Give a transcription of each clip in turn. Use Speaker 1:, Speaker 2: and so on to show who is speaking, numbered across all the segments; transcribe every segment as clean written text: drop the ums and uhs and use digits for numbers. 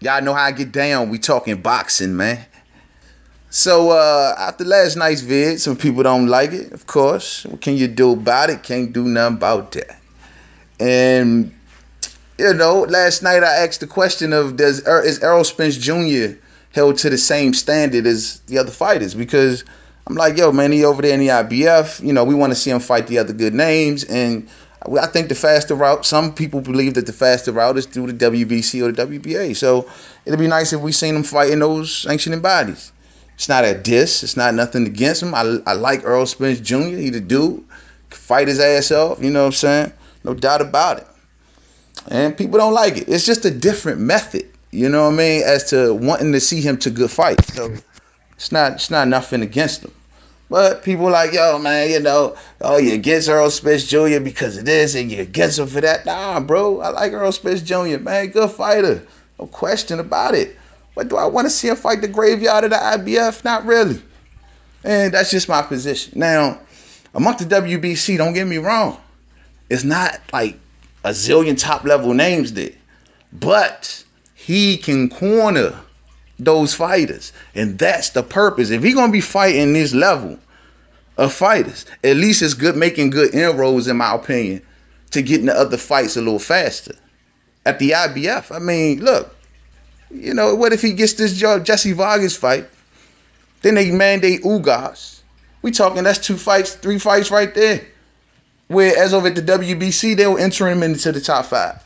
Speaker 1: Y'all know how I get down. We talking boxing, man. So after last night's vid, some people don't like it, of course. What can you do about it? Can't do nothing about that. And last night I asked the question of is Errol Spence Jr. held to the same standard as the other fighters? Because I'm like, yo, man, he over there in the IBF. We want to see him fight the other good names, and I think the faster route. Some people believe that the faster route is through the WBC or the WBA. So it'd be nice if we seen him fight in those sanctioning bodies. It's not a diss. It's not nothing against him. I like Errol Spence Jr. He the dude. Fight his ass off. You know what I'm saying? No doubt about it. And people don't like it. It's just a different method. You know what I mean? As to wanting to see him to good fights. So it's not nothing against him. But people like, yo, man, you against Errol Spence Jr. because of this and you against him for that. Nah, bro. I like Errol Spence Jr., man. Good fighter. No question about it. But do I want to see him fight the graveyard of the IBF? Not really. And that's just my position. Now, amongst the WBC, don't get me wrong. It's not like a zillion top level names there. But he can corner those fighters. And that's the purpose. If he's going to be fighting this level of fighters, at least it's good making good inroads, in my opinion, to get into other fights a little faster. At the IBF, I mean, look, what if he gets this Jesse Vargas fight? Then they mandate Ugas. We talking, that's 2 fights, 3 fights right there. Where as of at the WBC, they'll enter him into the top 5.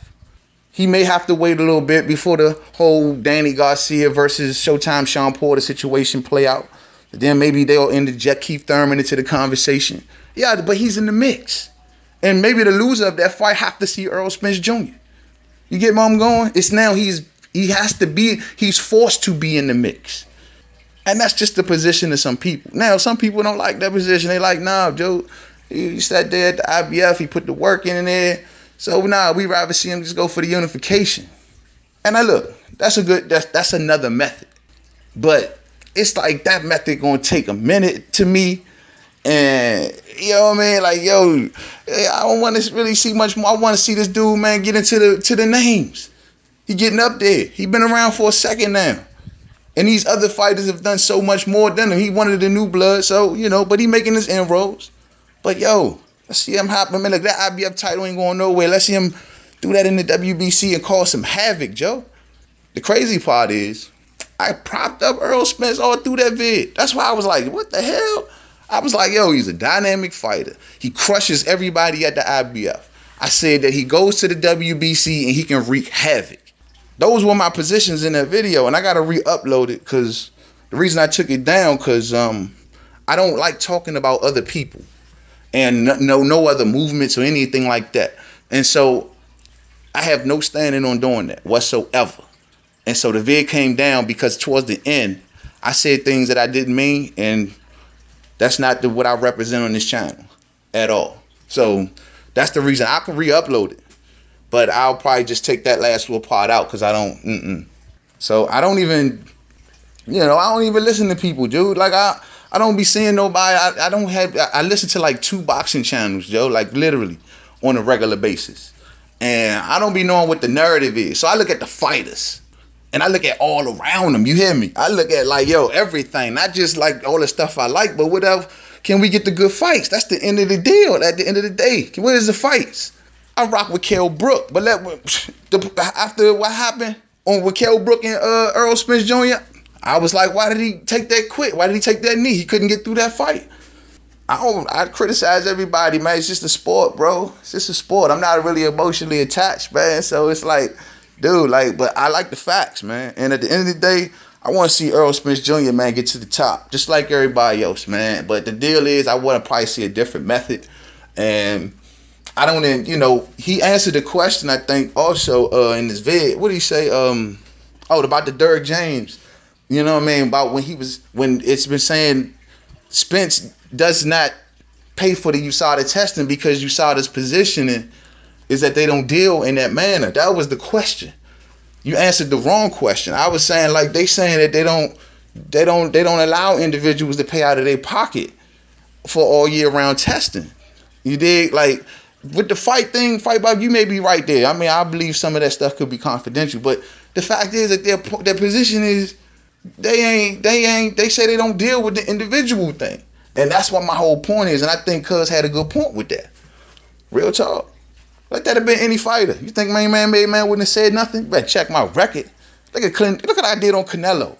Speaker 1: He may have to wait a little bit before the whole Danny Garcia versus Showtime Sean Porter situation play out. But then maybe they'll interject Keith Thurman into the conversation. Yeah, but he's in the mix. And maybe the loser of that fight have to see Errol Spence Jr. You get where I'm going? It's now he's forced to be in the mix. And that's just the position of some people. Now, some people don't like that position. They like, nah, Joe, he sat there at the IBF, he put the work in there. So we rather see him just go for the unification. And that's another method. But it's like that method gonna take a minute to me. And you know what I mean? Like, yo, I don't want to really see much more. I want to see this dude, man, get into the names. He getting up there. He been around for a second now. And these other fighters have done so much more than him. He wanted the new blood, so, but he making his inroads. But, yo, let's see him hopping. Man, like, that IBF title ain't going nowhere. Let's see him do that in the WBC and cause some havoc, Joe. The crazy part is, I propped up Errol Spence all through that vid. That's why I was like, what the hell? I was like, yo, he's a dynamic fighter. He crushes everybody at the IBF. I said that he goes to the WBC and he can wreak havoc. Those were my positions in that video, and I got to re-upload it because the reason I took it down because I don't like talking about other people and no other movements or anything like that. And so I have no standing on doing that whatsoever. And so the vid came down because towards the end, I said things that I didn't mean, and that's not what I represent on this channel at all. So that's the reason I can re-upload it. But I'll probably just take that last little part out because I don't. So I don't even, I don't even listen to people, dude. Like I don't be seeing nobody. I listen to like 2 boxing channels, Joe, like literally on a regular basis. And I don't be knowing what the narrative is. So I look at the fighters and I look at all around them. You hear me? I look at like, yo, everything, not just like all the stuff I like, but whatever. Can we get the good fights? That's the end of the deal. At the end of the day, what is the fights? I rock with Kell Brook, but after what happened with Kell Brook and Errol Spence Jr., I was like, why did he take that quick? Why did he take that knee? He couldn't get through that fight. I criticize everybody, man. It's just a sport, bro. It's just a sport. I'm not really emotionally attached, man. So it's like, dude, but I like the facts, man. And at the end of the day, I want to see Errol Spence Jr., man, get to the top, just like everybody else, man. But the deal is, I want to probably see a different method. And I don't even, he answered the question, I think, also in this vid. What did he say? About the Derrick James. You know what I mean? About when it's been saying Spence does not pay for the USADA testing because USADA's positioning is that they don't deal in that manner. That was the question. You answered the wrong question. I was saying, like, they saying that they don't allow individuals to pay out of their pocket for all year round testing. You dig? Like, with the fight thing, you may be right there. I mean, I believe some of that stuff could be confidential, but The fact is that their position is they say they don't deal with the individual thing. And that's what my whole point is. And I think Cuz had a good point with that. Real talk. Let that have been any fighter. You think main man made man wouldn't have said nothing? Better check my record. Look at Clint. Look at what I did on Canelo.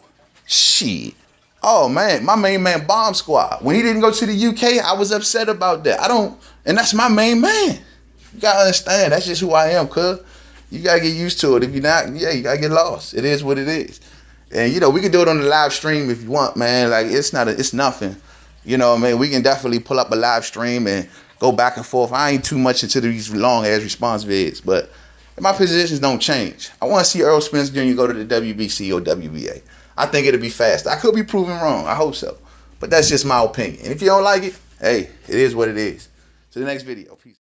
Speaker 1: Shit. Oh man, my main man Bomb Squad. When he didn't go to the UK, I was upset about that. I don't, and that's my main man. You gotta understand. That's just who I am, cuz. You gotta get used to it. If you're not, yeah, you gotta get lost. It is what it is. And we can do it on the live stream if you want, man. Like it's nothing. We can definitely pull up a live stream and go back and forth. I ain't too much into these long ass response vids, but my positions don't change. I want to see Earl Spence Jr. go to the WBC or WBA. I think it'll be fast. I could be proven wrong. I hope so. But that's just my opinion. And if you don't like it, hey, it is what it is. To the next video. Peace.